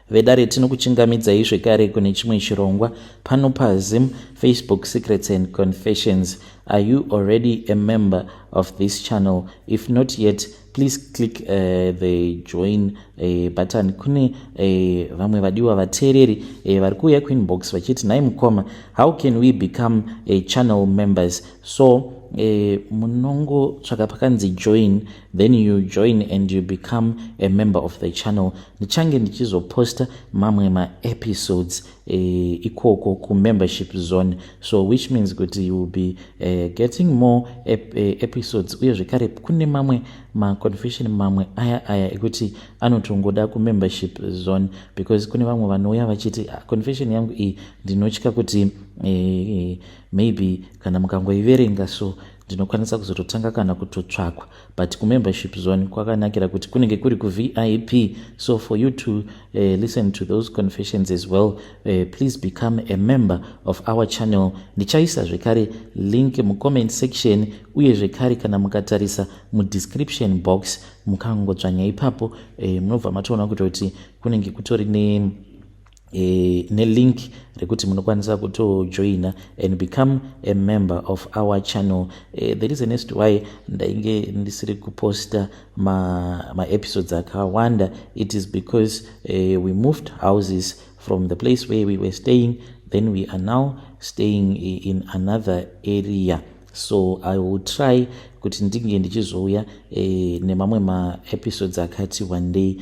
vedare tinokuchingamidzai zvekare kune chimwe chirongwa pano paZim Facebook Secrets and Confessions. Are you already a member of this channel? If not yet, please click the join button. Kune vamwe vadiwa vateereri vari kuuya kuinbox vachiti nhai mukoma, how can we become channel members? So munongo tsvaka pakanzi join, then you join and you become a member of the channel. Ndichange ndichizoposta mamwe ma-episodes ikoko ku membership zone, so which means kuti you will be getting more episodes. Uye zvekare kune mamwe ma-confession mamwe aya ekuti anotongoda ku membership zone, because kune vamwe vanouya vachiti confession yangu iyi ndinotya kuti maybe kana mukangoiverenga so ndinokwanisa kuzototanga kana kutotsvakwa, but ku membership zone kwakanakira kuti kunenge kuri ku VIP. So for you to listen to those confessions as well, please become a member of our channel. Ndichaisa zvekare link mu comment section, uye zvekare kana mukatarisa mu description box mukangotsvanya ipapo munobva matoona kuti kunenge kutori ne link rekuti munokwanisa kutojoina and become a member of our channel. The reason as to why ndainge ndisiri kuposta ma episodes akawanda, it is because we moved houses from the place where we were staying, then we are now staying in another area. So I will try kuti ndinge ndichizouya nemamwe ma-episodes akati one day.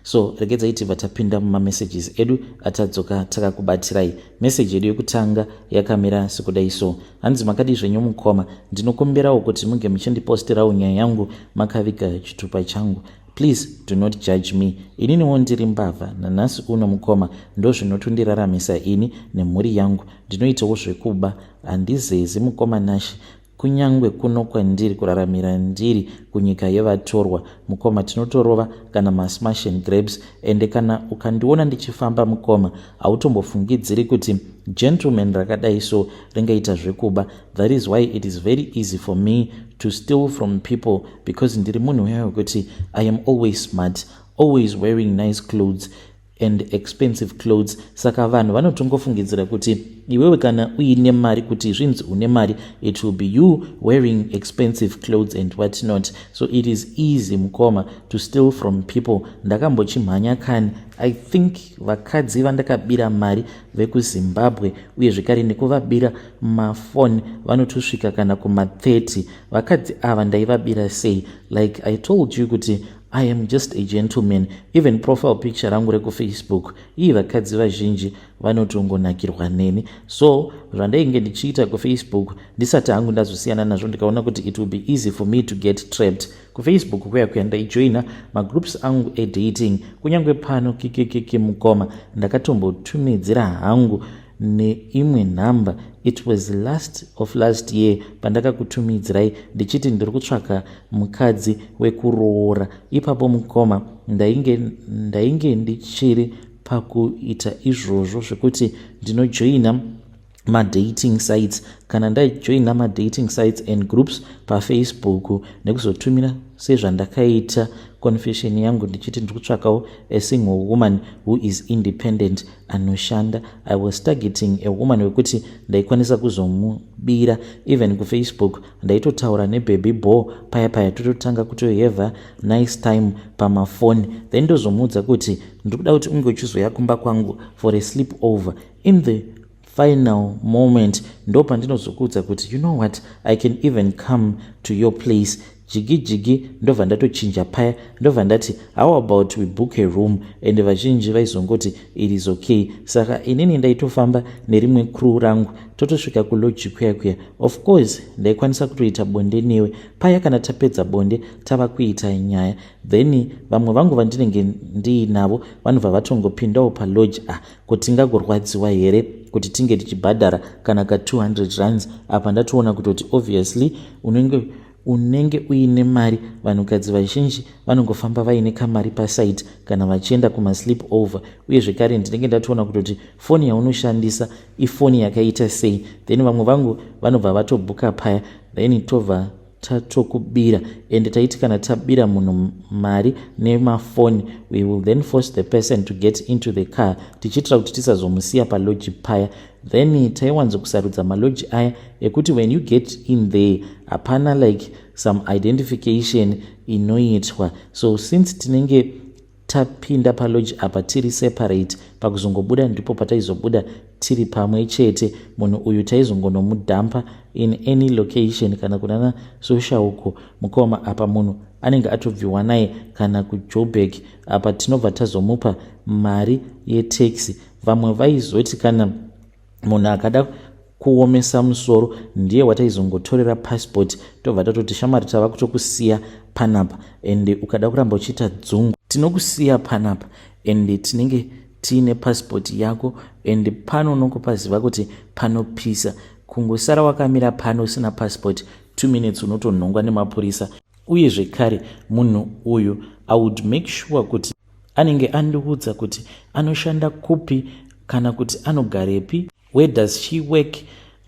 So regedzaiti vatapinda muma-messages edu atadzoka takakubatirai. Message edu yekutanga yakamira sekudai so: hanzi makadi zvenyu mukoma, ndinokumbirawo kuti munge muchindiposterawo nyaya yangu makaviga chitupa changu. Please do not judge me. Ininiwo ndiri mbavha, nanhasi uno mukoma ndozvinotondiraramisa ini nemhuri yangu. Ndinoitawo zvekuba, handizezi mukoma Nashi, kunyangwe kuno kwandiri kuraramira ndiri kunyika yevatorwa. Mukoma, tinotorova kana masmash and grabs, ende kana ukandiona ndichifamba mukoma hautombofungidziri kuti gentleman rakadai so ringaita zvekuba. That is why it is very easy for me to steal from people, because ndiri munhu wewe kuti I am always smart, always wearing nice clothes and expensive clothes. Saka vanhu vanotongofungidzira kuti iwewe kana uine mari, kuti zvinzi une mari, it will be you wearing expensive clothes and what not. So it is easy mukoma to steal from people. Ndakambochimhanya kani, I think vakadzi vandakabira mari vekuZimbabwe uye zvekare nekuvabira mafoni vanotosvika kana kuma-30. Vakadzi ava ndaivabira sei? Like I told you kuti I am just a gentleman. Even profile picture rangu rekuFacebook, iyi vakadzi vazhinji vanotongonakirwa neni. So zvandainge ndichiita kuFacebook ndisati hangu ndazosiyana nazvo, ndikaona kuti it will be easy for me to get trapped. KuFacebook kuya ndaijoina magroups angu edating, kunyangwe pano kikekeke mukoma ndakatombotumidzira hangu neimwe nhamba. It was last year pandakakutumidzirai ndichiti ndiri kutsvaka mukadzi wekuroora. Ipapo mukoma ndainge ndichiri pakuita izvozvo zvekuti ndinojoina ma-dating sites. Kana ndajoina ma-dating sites and groups paFacebook nekuzotumira sezvandakaita confession yangu ndichiti ndiri kutsvakawo a single woman who is independent, anoshanda. I was targeting a woman wekuti ndaikwanisa kuzomubira. Even kuFacebook ndaitotaura nebaby boy paya tototanga kutohave nice time pamafoni, then ndozomuudza kuti ndiri kuda kuti unge uchizoya kumba kwangu for a sleep over. In the final moment ndo pandinozokuudza kuti you know what, I can even come to your place. Jigi ndobva ndatochinja paya, ndobva ndati how about we book a room, and vazhinji vaizongoti it is okay. Saka inini ndaitofamba nerimwe crew rangu totosvika kuloji kuya. Of course ndaikwanisa kutoita bonde newe paya. Kana tapedza bonde tava kuita nyaya, then vamwe vangu vandinenge ndiinavo vanobva vatongopindawo paloji. Kuti ngagorwadziwa here kuti tinge tichibhadhara kana ka 200 rands. Apa ndatoona kutoti obviously unenge uine mari. Vanhukadzi vazhinji vanongofamba vaine kamari pasite kana vachienda kuma-sleep over. Uye zvekare ndinenge ndatoona kutoti foni yaunoshandisa ifoni yakaita sei, then vamwe vangu vanobva vatobhuka paya, then tobva tatokubira and taiti kana tabira munhu mari nemafoni, we will then force the person to get into the car tichitira kuti tisazomusiya paloji paya. Then taiwanzo kusarudza maloji aya ekuti when you get in there hapana like some identification inoitwa. So since tinenge tapinda paloji apa tiri separate, pakuzongobuda ndipo pataizobuda tiri pamwe chete, munhu uyu taizongonomudhampa in any location kana kunana social uko mukoma apa munhu anenge atobviwa naye kana kuJoburg apa tinobva tazomupa mari yetaxi. Vamwe vaizoti kana munhu akada kuomesa musoro ndiye wataizongotorera passport tobva tatoti shamari tava kutokusiya panapa and ukada kuramba uchiita dzungu tinokusiya panapa and tinenge tiine passport yako and pano nokupaziva kuti panopisa. Kungosara wakamira pano usina passport 2 minutes unotonhongwa nemapurisa. Uye zvekare munhu uyu I would make sure kuti anenge andiudza kuti anoshanda kupi kana kuti anogarepi, where does she work,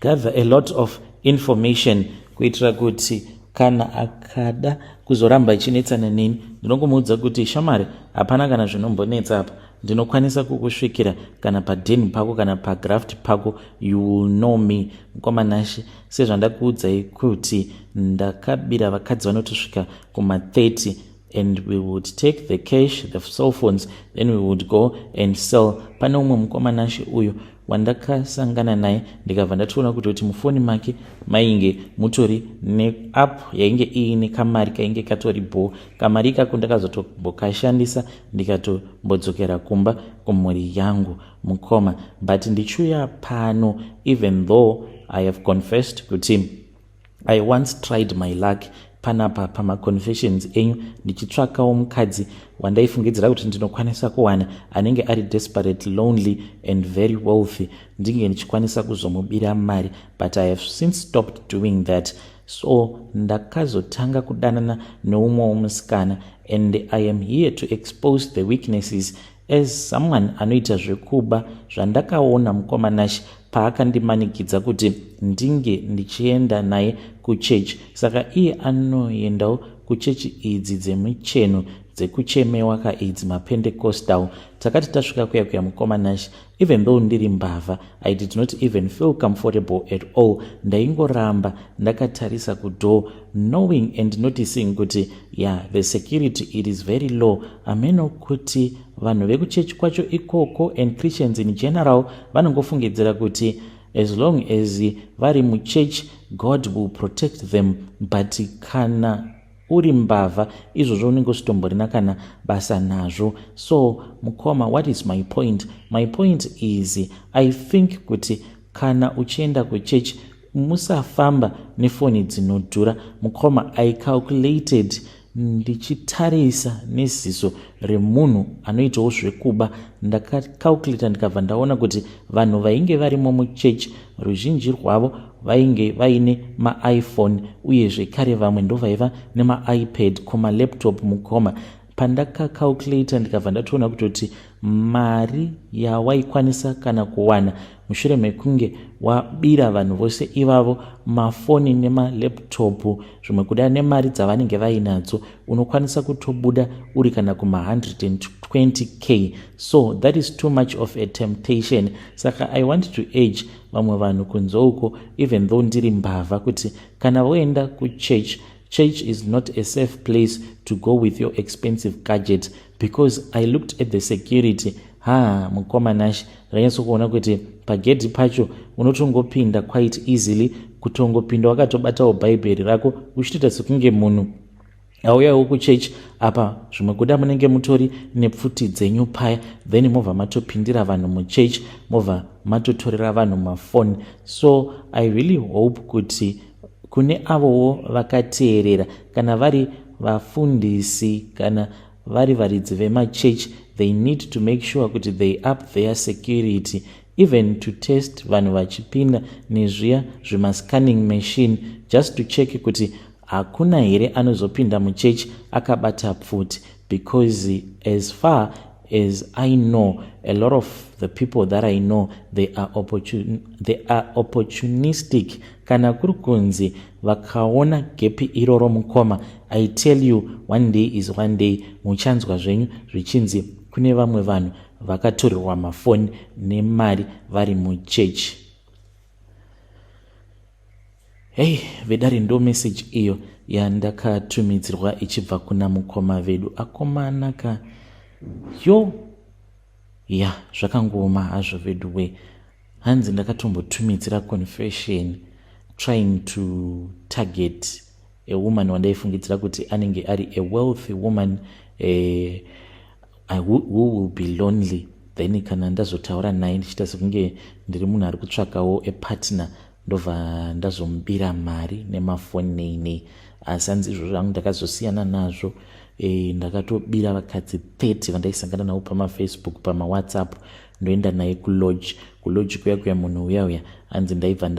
gather a lot of information kuitira kuti kana akada kuzoramba achinetsana neni ndinokumuudza kuti shamari hapana kana zvinombonetsa apa, ndinokwanisa kukusvikira kana padheni pako kana pagraft pako, you will know me. Mukomanashi sezvandakuudzai kuti ndakabira vakadzi vanotosvika kuma30 and we would take the cash, the cell phones, then we would go and sell. Pane umwe mukomanashi uyu wandakasangana naye ndikabva ndatoona kuti mufoni make mainge mutori neapp yainge iine kamari kainge katoripo. Kamari ikako ndakazotombokashandisa ndikatombodzokera kumba kumhuri yangu mukoma. But ndichuya pano, even though I have confessed kuti I once tried my luck panapa pamaconfessions enyu ndichitsvakawo mukadzi wandaifungidzira kuti ndinokwanisa kuwana anenge ari desperate, lonely and very wealthy, ndinge ndichikwanisa kuzomubira mari, but I have since stopped doing that. So ndakazotanga kudanana neumwe womusikana and I am here to expose the weaknesses as someone anoita zvekuba zvandakaona mukomanashi paakandimanikidza kuti ndinge ndichienda naye kuchechi. Saka iye anoendawo kuchechi idzi dzemucheno dzekuchemewa kaidzi maPentecostal. Takati tasvika kuya mukomanashi, even though ndiri mbavha, I did not even feel comfortable at all. Ndaingoramba ndakatarisa kudoor, knowing and noticing kuti the security it is very low. Ameno kuti vanhu vekuchechi kwacho ikoko and Christians in general vanongofungidzira kuti as long as vari muchurch God will protect them, but kana uri mbavha izvozvo unenge usitomborina kana basa nazvo. So mukoma, what is my point? My point is I think kuti kana uchienda kuchurch musafamba nefoni dzinodhura. Mukoma, I calculated, ndichitarisa neziso remunhu anoitawo zvekuba, ndakacalculata ndikabva ndaona kuti vanhu vainge varimo muchechi ruzhinji rwavo vainge vaine maiPhone uye zvekare vamwe ndo vaiva nemaiPad kumalaptop mukoma. Pandakacalculata ndikabva ndatoona kutoti mari yawaikwanisa kana kuwana mushure mekunge wabira vanhu vose ivavo mafoni nemalaptop zvimwe kuda nemari dzavanenge vainadzo, unokwanisa kutobuda uri kana kuma 120k. So that is too much of a temptation. Saka I want to urge vamwe vanhu kunzouko, even though ndiri mbavha, kuti kana voenda kuchurch, church is not a safe place to go with your expensive gadget, because I looked at the security. Mukomanashi ranyatso kuona kuti pagedhi pacho unotongopinda quite easily, kutongopinda wakatobatawo bhaibheri rako uchitoita sekunge munhu auyawo kuchechi apa. Zvimwe kuda munenge mutori nepfuti dzenyu paya, then movha matopindira vanhu muchechi, movha matotorera vanhu mafoni. So I really hope kuti kune avowo vakateerera, kana vari vafundisi kana vari varidzi vemachechi, they need to make sure kuti they up their security, even to test vanhu vachipinda nezviya zvimascanning machine, just to check kuti hakuna here anozopinda muchechi akabata pfuti, because as far as I know a lot of the people that I know they are opportunistic. Kana kuri kunzi vakaona gepi iroro mukoma, I tell you one day is one day. Muchanzwa zvenyu zvichinzi kune vamwe vanhu vakatorirwa mafoni nemari vari muchechi. Hey, vedari ndo message iyo yandakatumidzirwa ichibva kuna mukoma vedu akomanaka. Yo ya zvakangoma hazvo vedu we. Hanzi ndakatombotumidzira confession trying to target a woman wandaifungidzira kuti anenge ari a wealthy woman who will be lonely. Then kana ndazotaura naye ndichita sekunge ndiri munhu ari kutsvakawo a partner, ndobva ndazomubira mari nemafoni nei. Asi hanzi izvo zvangu ndakazosiyana nazvo. Ndakatobira vakadzi 30 vandaisangana navo pamafacebook, pamawhatsapp, ndoenda naye kulodge kuya munhu uya hanzi ndaibva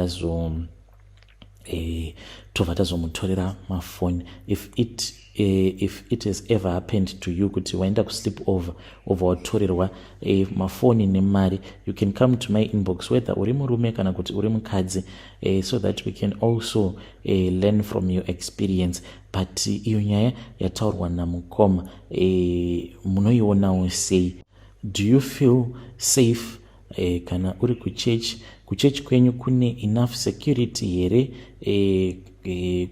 tobva tazomutorera mafoni. If it has ever happened to you kuti waenda kusleep over watorerwa mafoni nemari, you can come to my inbox whether uri murume kana kuti uri mukadzi, so that we can also learn from your experience. But iyo nyaya yataurwa namukoma munoionawo sei? Do you feel safe kana uri kuchechi kwenyu kune enough security here?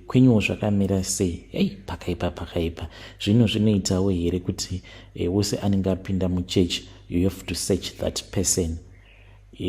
Kwenyuwo zvakamira sei? Pakaipa zvino zvinoitawo here kuti wose anenge apinda muchechi you have to search that person?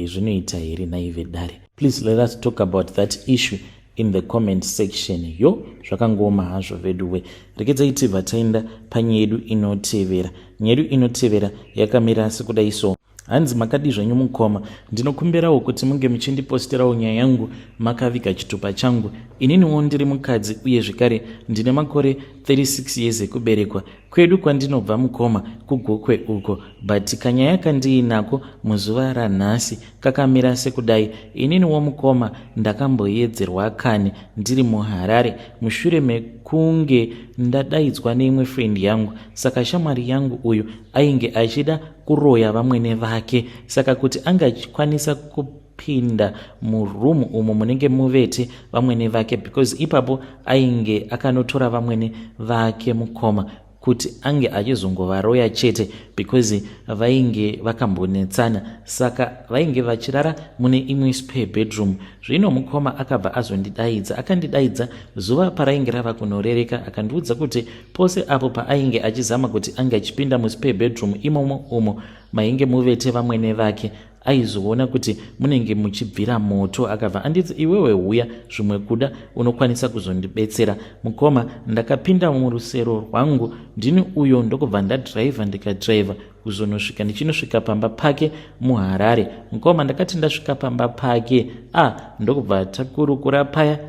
Zvinoita here naivedare? Please let us talk about that issue in the comment section. Yo zvakangoma hazvo veduwe. Rekedzai tibva taenda panyaya yedu inotevera. Nyaya yedu inotevera yakamira sekudai so. Hanzi makadi zvenyu mukoma, ndinokumbirawo kuti munge muchindiposterawo nyaya yangu makaviga chitupa changu. Ininiwo ndiri mukadzi uye zvekare ndine makore 36 years ekuberekwa. Kwedu kwandinobva mukoma kugokwe uko, but kanyaya kandiinako muzuva ranhasi kakamira sekudai. Ininiwo mukoma ndakamboedzerwa kani ndiri muHarare mushure mekunge ndadaidzwa neimwe friend yangu. Saka shamwari yangu uyu ainge achida kuroya vamwene vake, saka kuti angakwanisa kupinda murumu umo munenge muvete vamwene vake, because ipapo ainge akanotora vamwene vake mukoma kuti ange achizongovaroya chete, because vainge vakambonetsana, saka vainge vachirara mune imwe spare bedroom. Zvino mukoma akabva azondidaidza, akandidaidza zuva parainge rava kunorereka, akandiudza kuti pose apo paainge achizama kuti ange achipinda muspare bedroom imomo umo mainge muvete vamwene vake, aizoona kuti munenge muchibvira moto. Akabva anditi iwewe huya zvimwe kuda unokwanisa kuzondibetsera. Mukoma ndakapinda murusero rwangu ndini uyo ndokubva ndadhiraivha ndikadhiraivha kuzonosvika ndichinosvika pamba pake muHarare. Mukoma ndakati ndasvika pamba pake ndokubva takurukura paya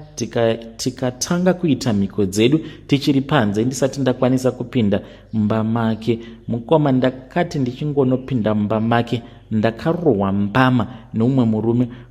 tikatanga kuita mhiko dzedu tichiri panze ndisati ndakwanisa kupinda mumba make. Mukoma ndakati ndichingonopinda mumba make ndakarohwa mbama neumwe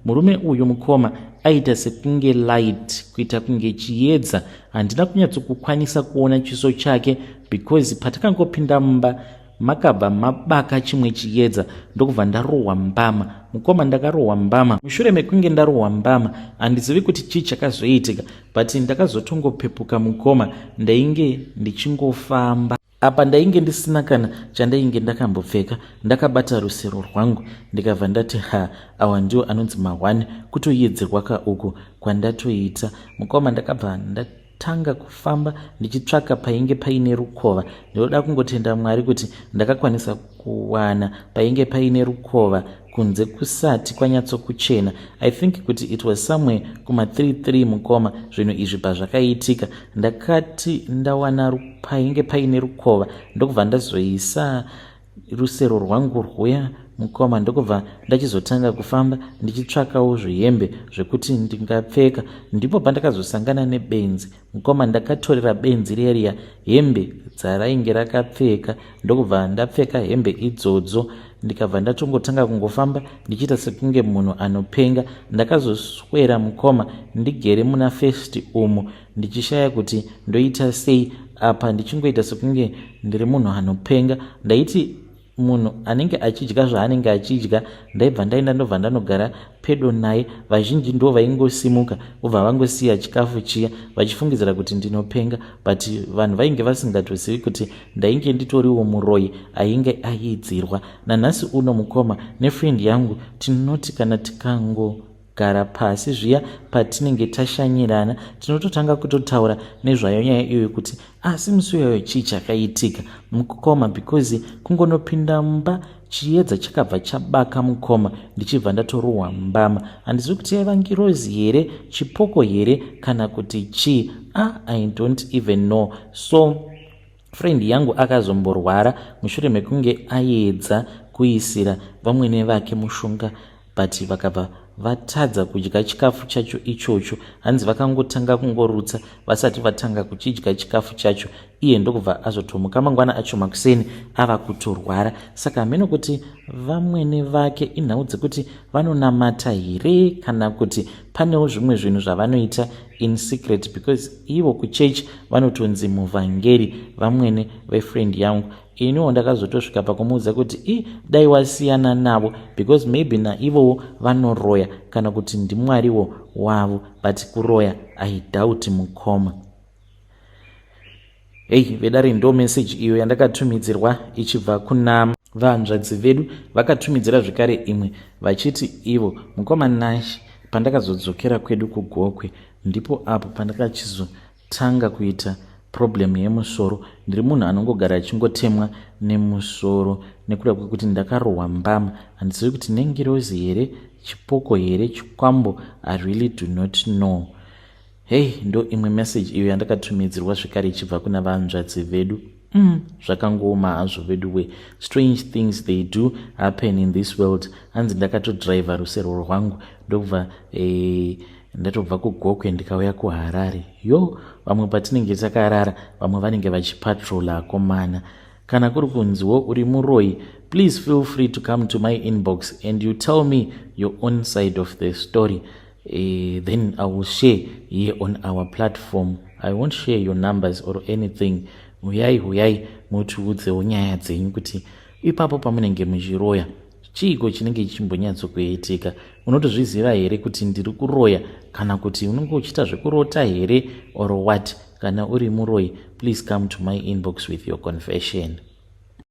murume uyu mukoma aita sekunge light, kuita kunge chiedza. Handina kunyatsokukwanisa kuona chiso chake because patakangopinda mumba makabva mabaka chimwe chiedza, ndokubva ndarohwa mbama. Mukoma ndakarohwa mbama. Mushure mekunge ndarohwa mbama handizivi kuti chii chakazoitika, but ndakazotongopepuka mukoma, ndainge ndichingofamba. Apa ndainge ndisina kana chandainge ndakambopfeka, ndakabata rusero rwangu ndikabva ndati awa ndiwo anonzi mahwani, kutoyedzerwa kauku kwandatoita. Mukoma ndakabva ndatanga kufamba ndichitsvaka painge paine rukova. Ndinoda kungotenda Mwari kuti ndakakwanisa kuwana painge paine rukova kunze kusati kwanyatsokuchena. I think kuti it was somewhere kuma 33 mukoma zvinhu izvi pazvakaitika. Ndakati ndawana painge paine rukova ndokubva ndazoisa rusero rwangu rwuya mukoma, ndokubva ndachizotanga kufamba ndichitsvakawo zvihembe zvekuti ndingapfeka. Ndipo pandakazosangana nebenzi. Mukoma ndakatorera benzi riya hembe dzarainge rakapfeka, ndokubva ndapfeka hembe idzodzo ndikabva ndatongotanga kungofamba ndichiita sekunge munhu anopenga. Ndakazoswera mukoma ndigere muna first umo ndichishaya kuti ndoita sei apa, ndichingoita sekunge ndiri munhu anopenga. Ndaiti munhu anenge achidya zvaanenge achidya, ndaibva ndaenda ndobva ndanogara pedo naye. Vazhinji ndo vaingosimuka ubva vangosiya chikafu chiya vachifungidzira kuti ndinopenga, but vanhu vainge vasingatozivi kuti ndainge nditoriwo muroyi ainge aidzirwa. Nanhasi uno mukoma nefrendi yangu tinoti kana tikangogara pasi zviya patinenge tashanyirana tinototanga kutotaura nezvayo nyaya iyoyo kuti asi musi uyoyo chii chakaitika mukoma, because kungonopinda mumba chiedza chakabva chabaka mukoma ndichibva ndatoruhwa mbama. Handizivi kuti yaiva ngirozi here, chipoko here kana kuti chii, I don't even know. So frendi yangu akazomborwara mushure mekunge aedza kuisira vamwene vake mushonga, but vakabva vatadza kudya chikafu chacho ichocho. Hanzi vakangotanga kungorutsa vasati vatanga kuchidya chikafu chacho, iye ndokubva azotomuka mangwana acho makuseni ava kutorwara. Saka hameno kuti vamwene vake inhau dzekuti vanonamata here kana kuti panewo zvimwe zvinhu zvavanoita in secret, because ivo kuchechi vanotonzi muvhangeri vamwene vefrendi yangu. Iniwo ndakazotosvika pakumuudza kuti dai wasiyana navo, because maybe naivowo vanoroya kana kuti ndimwariwo wavo, but kuroya I doubt mukoma. Vedare ndo message iyo yandakatumidzirwa ichibva kuna vahanzvadzi vedu. Vakatumidzira zvekare imwe vachiti ivo mukoma Nash, pandakazodzokera kwedu kuGokwe ndipo apo pandakachizotanga kuita problem yemusoro. Ndiri munhu anongogara achingotemwa nemusoro nekuda kwekuti ndakarohwa mbama. Handizivi kuti nengirozi here, chipoko here, chikwambo, I really do not know. Ndo imwe message iyo yandakatumidzirwa zvekare ichibva kuna vahanzvadzi vedu. Zvakangooma hazvo vedu we. Strange things they do happen in this world. Hanzi ndakatodriva rusero rwangu ndobva ndatobva kuGokwe ndikauya kuHarare. Vamwe patinenge takarara vamwe vanenge vachipatrola akomana. Kana kuri kunziwo uri muroyi, please feel free to come to my inbox and you tell me your own side of the story. Then I will share here on our platform. I won't share your numbers or anything. Huyai mutiudzewo nyaya dzenyu kuti ipapo pamunenge muchiroya chiiko chinenge chichimbonyatsokuitika. Unotozviziva here kuti ndiri kuroya kana kuti unenge uchiita zvekurota here or what? Kana uri muroyi, please come to my inbox with your confession.